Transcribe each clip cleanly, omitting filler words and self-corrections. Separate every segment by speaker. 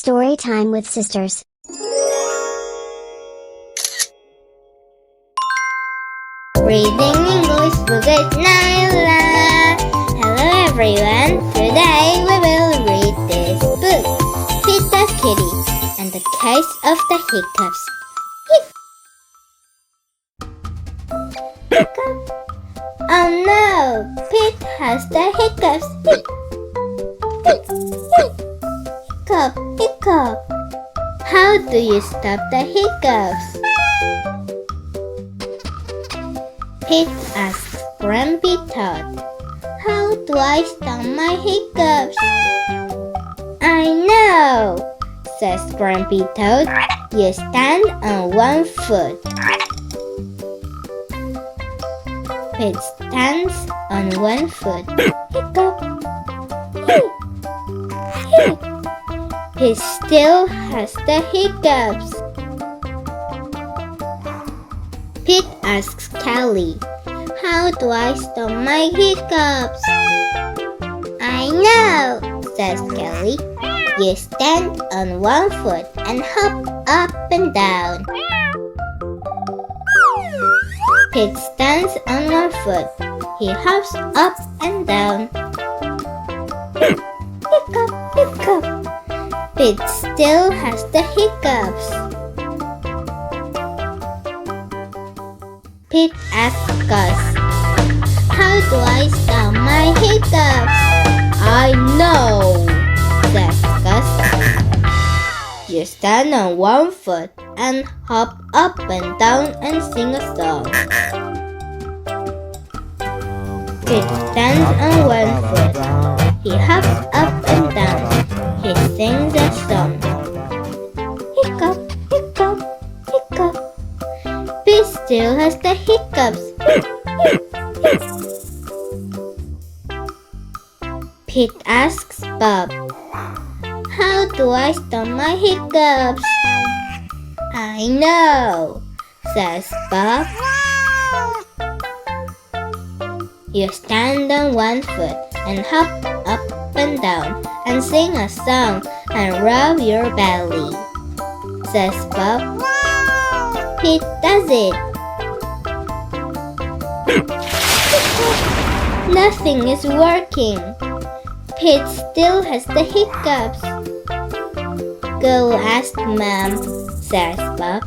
Speaker 1: Story time with sisters.
Speaker 2: Reading English book at Nyla. Hello everyone. Today we will read this book, Peter's Kitty and the Case of the Hiccups. Hiccup. Oh no, Pete has the hiccups. Hiccup, hiccup. How do you stop the hiccups? Pete asks Grumpy Toad. How do I stop my hiccups? I know, says Grumpy Toad. You stand on one foot. Pete stands on one foot. Hiccup. He still has the hiccups. Pete asks Callie, how do I stop my hiccups? I know, says Callie. You stand on one foot and hop up and down. Pete stands on one foot. He hops up and down. Hiccup, hiccup. Pete still has the hiccups. Pete asks Gus, how do I stop my hiccups? I know, says Gus. You stand on one foot and hop up and down and sing a song. Pete stands on one foot. He hops up and down. He sings a song. Hiccup, hiccup, hiccup. Pete still has the hiccups. Pete asks Bob, how do I stop my hiccups? I know, says Bob. You stand on one foot and hop up and down and sing a song and rub your belly, says Bob. Pete does it. Nothing is working. Pete still has the hiccups. Go ask Mom, says Bob.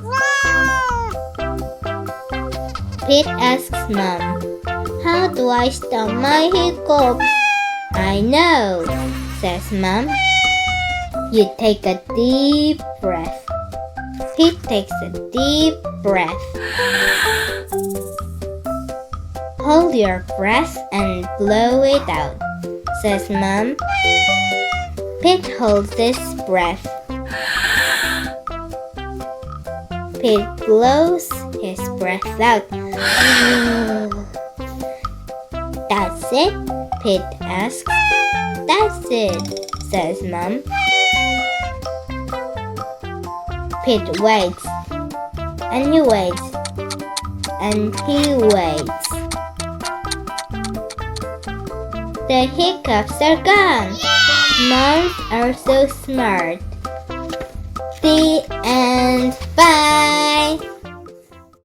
Speaker 2: Pete asks Mom, how do I stop my hiccups? I know, says Mom. You take a deep breath. Pete takes a deep breath. Hold your breath and blow it out, says Mom. Pete holds his breath. Pete blows his breath out. That's it? Pete asks. That's it, says Mom. Pete waits, and he waits, and he waits. The hiccups are gone. Moms are so smart. The end. Bye.